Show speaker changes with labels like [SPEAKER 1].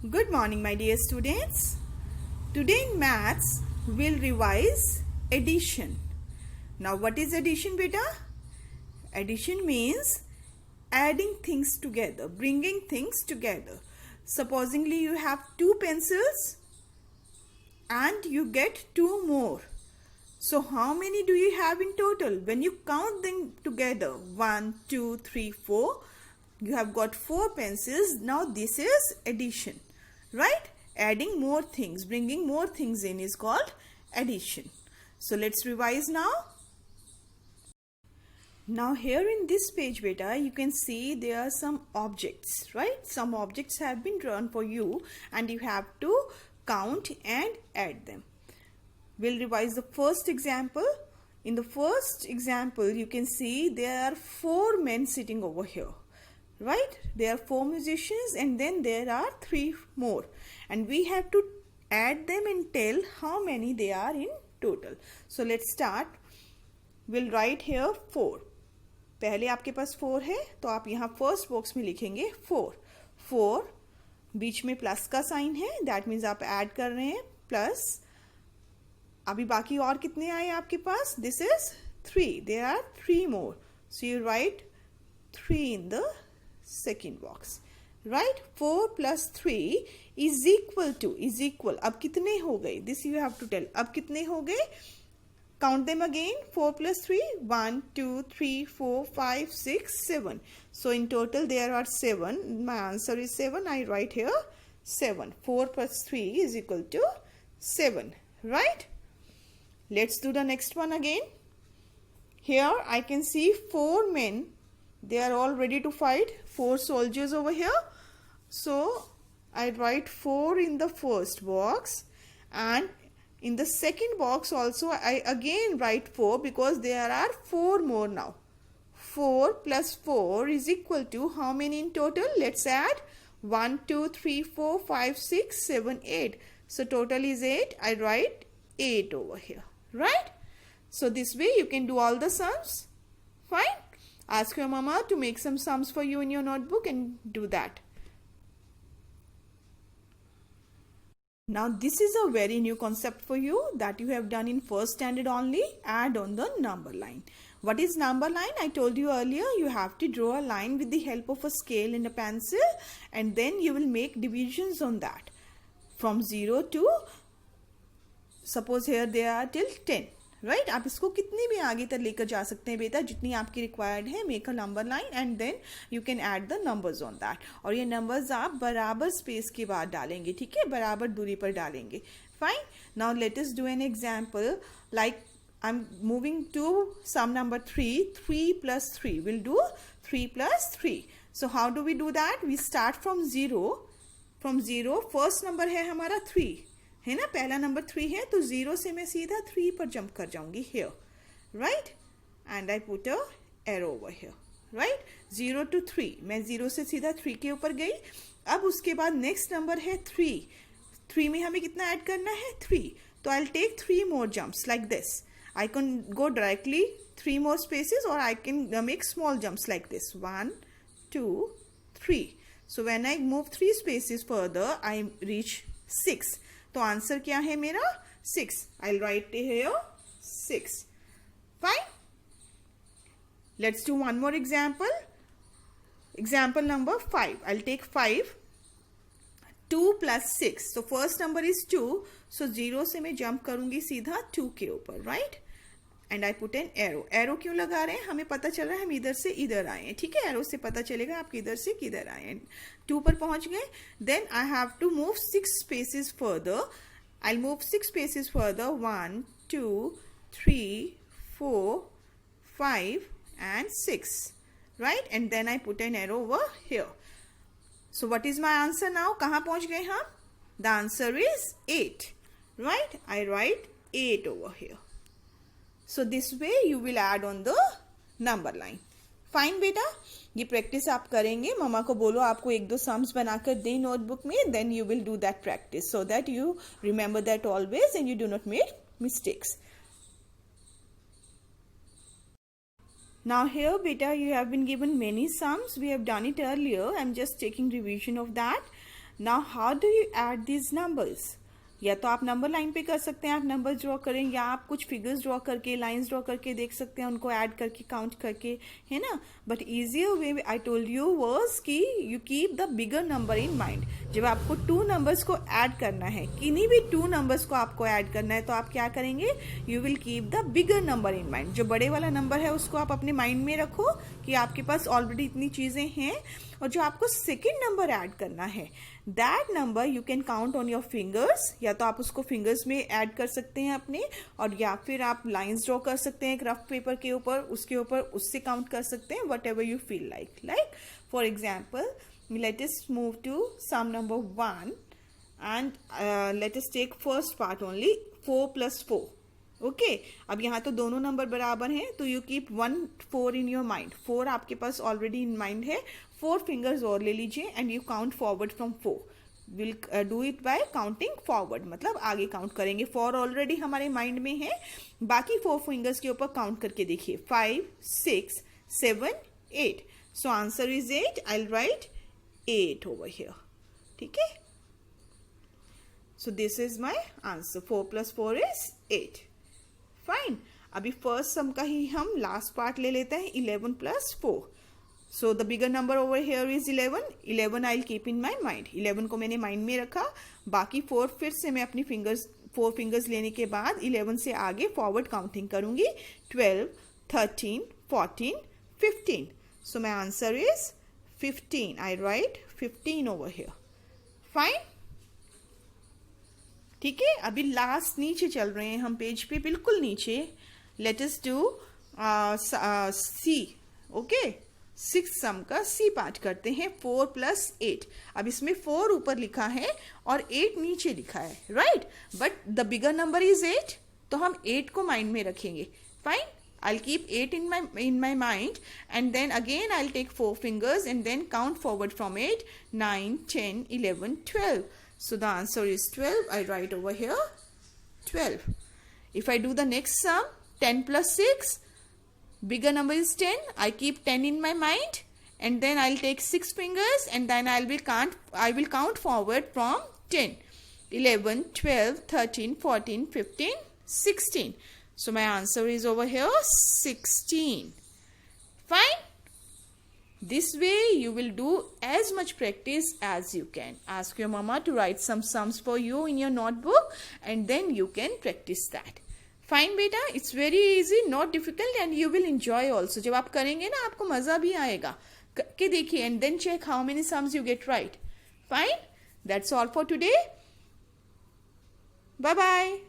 [SPEAKER 1] Good morning, my dear students. Today in maths, we'll revise addition. Now, what is addition, beta? Addition means adding things together, bringing things together. Supposingly, you have two pencils and you get two more. So, how many do you have in total? When you count them together, 1, 2, 3, 4, you have got 4 pencils. Now, this is addition, right? Adding more things, bringing more things in is called addition. So, let's revise now. Now, here in this page, beta, you can see there are some objects, right? Some objects have been drawn for you and you have to count and add them. We'll revise the first example. In the first example, you can see there are 4 men sitting over here, right? There are 4 musicians and then there are 3 more. And we have to add them and tell how many they are in total. So let's start. We'll write here 4. पहले आपके पास 4 है तो आप यहाँ first box में लिखेंगे 4. 4 बीच में plus का साइन है, दैट मीन्स आप ऐड कर रहे हैं प्लस. अभी बाकी और कितने आए आपके पास? This is 3. There are 3 more. So you write 3 in the second box, right. 4 + 3 is equal. अब कितने हो गए? This you have to tell. अब कितने हो गए? Count them again. 4 + 3, 1, 2, 3, 4, 5, 6, 7. So in total there are 7. My answer is 7. I write here 7. 4 + 3 is equal to 7. Right? Let's do the next one again. Here I can see 4 men. They are all ready to fight. 4 soldiers over here. So I write 4 in the first box, and in the second box also I again write 4 because there are 4 more now. 4 + 4 is equal to how many in total? Let's add. 1, 2, 3, 4, 5, 6, 7, 8. So total is 8. I write 8 over here. Right? So this way you can do all the sums. Fine? Ask your mama to make some sums for you in your notebook and do that. Now this is a very new concept for you that you have done in first standard only. Add on the number line. What is number line? I told you earlier, you have to draw a line with the help of a scale and a pencil, and then you will make divisions on that. From 0 to, suppose here they are till 10. Right आप इसको कितनी भी आगे तक लेकर जा सकते हैं बेटा, जितनी आपकी रिक्वायर्ड है. Make a number line and then you can add the numbers on that. और ये नंबर्स आप बराबर स्पेस के बाद डालेंगे, ठीक है, बराबर दूरी पर डालेंगे. Fine. Now let us do an example. Like I am moving to some number 3. 3 + 3 will do 3 + 3. So how do we do that? We start from 0. फ्रॉम 0 फर्स्ट नंबर है हमारा 3 है ना, पहला नंबर 3 है, तो 0 से मैं सीधा 3 पर जंप कर जाऊंगी here, right. And I put a arrow over here, right. 0 to 3, मैं 0 से सीधा 3 के ऊपर गई. अब उसके बाद नेक्स्ट नंबर है 3. 3 में हमें कितना ऐड करना है? 3. तो I will take 3 more jumps like this. I can go directly 3 more spaces, or I can make small jumps like this. 1, 2, 3. So when I move 3 spaces further, I reach 6. तो answer क्या है मेरा? 6. I'll write here 6. Fine. Let's do one more example. Example number 5. I'll take 5. 2 + 6. So first number is 2. So 0 से मैं jump करूंगी सीधा 2 के ऊपर, right? And I put an arrow. Arrow क्यों लगा रहे हैं? हमें पता चल रहा है हम इधर से इधर आए हैं, ठीक है. एरो से पता चलेगा आप किधर से किधर आए हैं. 2 पर पहुंच गए. Then I have to move 6 spaces further. I'll move 6 spaces further. 1, 2, 3, 4, 5 and 6, right? And then I put an arrow over here. So what is my answer now? कहाँ पहुंच गए हम? The answer is 8, right? I write 8 over here. So this way you will add on the number line. Fine बेटा, ये practice आप करेंगे. मम्मा को बोलो आपको 1-2 सम्स बनाकर दें नोटबुक में. Then you will do that practice so that you remember that always and you do not make mistakes. Now here beta you have been given many sums. We have done it earlier. I am just taking revision of that. Now how do you add these numbers? या तो आप number line पे कर सकते हैं, आप number draw करें, या आप कुछ फिगर्स ड्रॉ करके, लाइंस ड्रॉ करके देख सकते हैं, उनको ऐड करके, काउंट करके, है ना. But easier way I told you was कि you keep the bigger number in mind. जब आपको 2 नंबर्स को ऐड करना है, किन्हीं भी 2 नंबर्स को आपको ऐड करना है, तो आप क्या करेंगे? You will keep the bigger number in mind. जो बड़े वाला नंबर है उसको आप अपने माइंड में रखो कि आपके पास ऑलरेडी इतनी चीजें हैं. और जो आपको सेकेंड नंबर ऐड करना है, that number you can count on your fingers. या तो आप उसको फिंगर्स में ऐड कर सकते हैं अपने, और या फिर आप लाइंस ड्रॉ कर सकते हैं एक रफ पेपर के ऊपर, उसके ऊपर उससे काउंट कर सकते हैं. What ever you feel like for example, let us move to sum number 1 and let us take first part only, 4 plus 4. Okay, अब यहाँ तो दोनों नंबर बराबर हैं, तो you keep 1 4 in your mind. 4 आपके पास ऑलरेडी इन माइंड है. 4 fingers और ले लीजिए and you count forward from 4. Will do it by counting forward, मतलब आगे काउंट करेंगे. 4 ऑलरेडी हमारे माइंड में है, बाकी 4 फिंगर्स के ऊपर काउंट करके देखिए. 5 6 7 8. So answer is 8. I will write 8 over here. ठीक है, so this is my answer. 4 plus 4 is 8. Fine. अभी फर्स्ट सम का ही हम लास्ट पार्ट ले लेते हैं. 11 plus 4. So the bigger number over here is 11. 11 I'll keep in my mind. 11 को मैंने माइंड में रखा. बाकी 4 फिर से मैं अपनी फिंगर्स 4 फिंगर्स लेने के बाद 11 से आगे फॉरवर्ड काउंटिंग करूंगी. 12 13 14 15. So my answer is 15. I write 15 over here. Fine. ठीक है, अभी लास्ट नीचे चल रहे हैं हम पेज पे, बिल्कुल नीचे. Let us do C. Okay, 6 sum का सी पार्ट करते हैं. 4 plus 8. अब इसमें 4 ऊपर लिखा है और 8 नीचे लिखा है, right. But the bigger number is 8, तो हम 8 को माइंड में रखेंगे. Fine. I'll keep 8 in my mind, and then again I'll take 4 fingers and then count forward from 8, 9, 10, 11, 12. So the answer is 12. I write over here 12. If I do the next sum, 10 plus 6, bigger number is 10. I keep 10 in my mind, and then I'll take 6 fingers and then I will count forward from 10, 11, 12, 13, 14, 15, 16. So my answer is over here 16. Fine. This way you will do as much practice as you can. Ask your mama to write some sums for you in your notebook and then you can practice that. Fine beta, it's very easy, not difficult, and you will enjoy also. जब आप करेंगे ना, आपको मजा भी आएगा. करके देखिए and then check how many sums you get right. Fine. That's all for today. Bye bye.